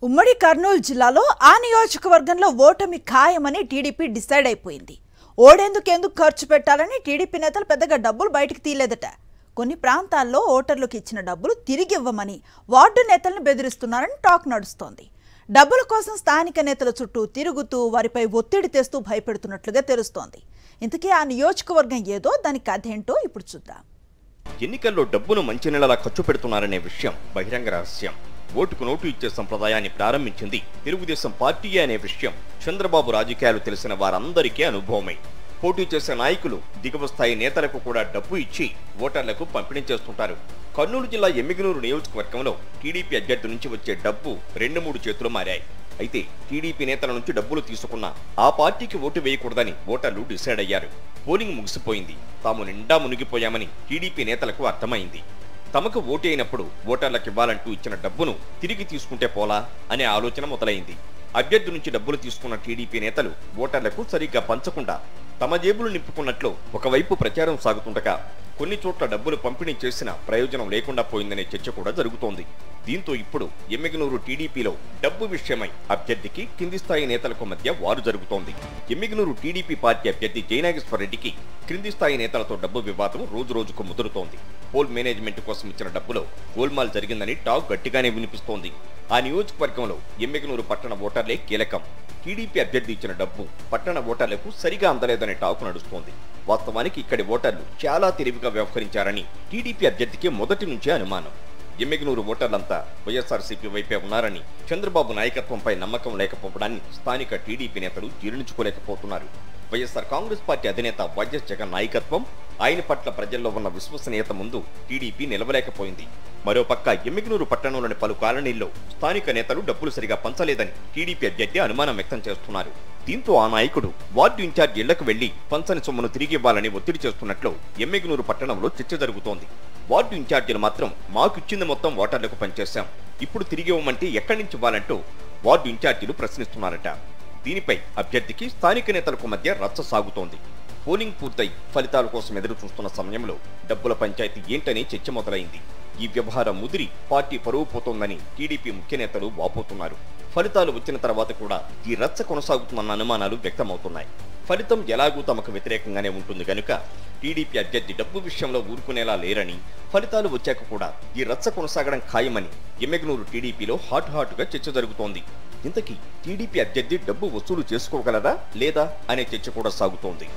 ఉమ్మడి కర్నూలు జిల్లాలో ఆ నియోజకవర్గంలో ఓటమి ఖాయమని టీడీపీ డిసైడ్ అయిపోయింది. ఓడేందుకు ఖర్చు పెట్టాలని టీడీపీ నేతలు పెద్దగా డబ్బులు బయటికి తీయలేదట. కొన్ని ప్రాంతాల్లో ఓటర్లకు ఇచ్చిన డబ్బులు తిరిగి ఇవ్వమని వార్డు నేతలను బెదిరిస్తున్నారని టాక్ నడుస్తోంది. డబ్బుల కోసం స్థానిక నేతల చుట్టూ తిరుగుతూ వారిపై ఒత్తిడి తెస్తూ భయపెడుతున్నట్లుగా తెలుస్తోంది. ఇంతకీ ఆ నియోజకవర్గం ఏదో దాని కథేంటో ఇప్పుడు చూద్దాం. ఎన్నికల్లో డబ్బును మంచినీళ్ళలా ఖర్చు పెడుతున్నారనే విషయం బహిరంగ రహస్యం. ఓటుకు నోటు ఇచ్చే సంప్రదాయాన్ని ప్రారంభించింది తెలుగుదేశం పార్టీయే అనే విషయం చంద్రబాబు రాజకీయాలు తెలిసిన వారందరికీ అనుభవమే. పోటీ చేసే నాయకులు దిగువ స్థాయి నేతలకు కూడా డబ్బు ఇచ్చి ఓటర్లకు పంపిణీ చేస్తుంటారు. కర్నూలు జిల్లా ఎమ్మిగనూరు నియోజకవర్గంలో టీడీపీ అభ్యర్థి నుంచి వచ్చే డబ్బు 2-3 చేతులు మారాయి. అయితే టీడీపీ నేతల నుంచి డబ్బులు తీసుకున్న ఆ పార్టీకి ఓటు వేయకూడదని ఓటర్లు డిసైడ్ అయ్యారు. పోలింగ్ ముగిసిపోయింది. తాము నిండా మునిగిపోయామని టీడీపీ నేతలకు అర్థమైంది. తమకు ఓటు అయినప్పుడు ఓటర్లకు ఇవ్వాలంటూ ఇచ్చిన డబ్బును తిరిగి తీసుకుంటే పోలా అనే ఆలోచన మొదలైంది. అభ్యర్థి నుంచి డబ్బులు తీసుకున్న టీడీపీ నేతలు ఓటర్లకు సరిగ్గా పంచకుండా తమ జేబులు నింపుకున్నట్లు ఒకవైపు ప్రచారం సాగుతుండగా కొన్ని చోట్ల డబ్బులు పంపిణీ చేసిన ప్రయోజనం లేకుండా పోయిందనే చర్చ కూడా జరుగుతోంది. దీంతో ఇప్పుడు ఎమ్మిగనూరు టీడీపీలో డబ్బు విషయమై అభ్యర్థికి కింది స్థాయి నేతలకు మధ్య వారు జరుగుతోంది. ఎమ్మిగనూరు టీడీపీ పార్టీ అభ్యర్థి జయనాగేశ్వర రెడ్డికి క్రింది స్థాయి నేతలతో డబ్బు వివాదం రోజుకు ముదురుతోంది. పోల్ మేనేజ్మెంట్ కోసం ఇచ్చిన డబ్బులో గోల్మాల్ జరిగిందని టాక్ గట్టిగానే వినిపిస్తోంది. ఆ నియోజకవర్గంలో ఎమ్మిగనూరు పట్టణ ఓటర్లే కీలకం. టీడీపీ అభ్యర్థి ఇచ్చిన డబ్బు పట్టణ ఓటర్లకు సరిగా అందలేదనే టాక్ నడుస్తోంది. వాస్తవానికి ఇక్కడి ఓటర్లు చాలా తెలివిగా వ్యవహరించారని టీడీపీ అభ్యర్థికి మొదటి నుంచే అనుమానం. ఎమ్మిగనూరు ఓటర్లంతా వైఎస్ఆర్సీపీ వైపే ఉన్నారని, చంద్రబాబు నాయకత్వంపై నమ్మకం లేకపోవడాన్ని స్థానిక టీడీపీ నేతలు జీర్ణించుకోలేకపోతున్నారు. వైఎస్ఆర్ కాంగ్రెస్ పార్టీ అధినేత వైఎస్ జగన్ నాయకత్వం, ఆయన పట్ల ప్రజల్లో ఉన్న విశ్వసనీయత ముందు టీడీపీ నిలవలేకపోయింది. మరోపక్క ఎమ్మిగనూరు పట్టణంలోని పలు కాలనీల్లో స్థానిక నేతలు డబ్బులు సరిగా పంచలేదని టీడీపీ అభ్యర్థి అనుమానం వ్యక్తం చేస్తున్నారు. దీంతో ఆ నాయకుడు వార్డు ఇన్ఛార్జ్ ఇళ్లకు వెళ్లి పంచని సొమ్మును తిరిగి ఇవ్వాలని ఒత్తిడి చేస్తున్నట్లు ఎమ్మిగనూరు పట్టణంలో చర్చ జరుగుతోంది. వార్డు ఇన్ఛార్జీలు మాత్రం మాకు ఇచ్చింది మొత్తం ఓటర్లకు పనిచేశాం, ఇప్పుడు తిరిగి ఇవ్వమంటే ఎక్కడి నుంచి ఇవ్వాలంటూ వార్డు ఇన్ఛార్జీలు ప్రశ్నిస్తున్నారట. దీనిపై అభ్యర్థికి స్థానిక నేతలకు మధ్య రచ్చ సాగుతోంది. పోలింగ్ పూర్తయి ఫలితాల కోసం ఎదురు చూస్తున్న సమయంలో డబ్బుల పంచాయతీ ఏంటని చర్చ మొదలైంది. ఈ వ్యవహారం ముదిరి పార్టీ పరువు పోతోందని టీడీపీ ముఖ్య నేతలు వాపోతున్నారు. ఫలితాలు వచ్చిన తర్వాత కూడా ఈ రచ్చ కొనసాగుతున్న అనుమానాలు వ్యక్తమవుతున్నాయి. ఫలితం ఎలాగూ తమకు వ్యతిరేకంగానే ఉంటుంది గనుక టీడీపీ అభ్యర్థి డబ్బు విషయంలో ఊరుకునేలా లేరని, ఫలితాలు వచ్చాక కూడా ఈ రచ్చ కొనసాగడం ఖాయమని ఎమ్మిగనూరు టీడీపీలో హాట్గా చర్చ జరుగుతోంది. ఇంతకీ టీడీపీ అభ్యర్థి డబ్బు వసూలు చేసుకోగలరా లేదా అనే చర్చ కూడా సాగుతోంది.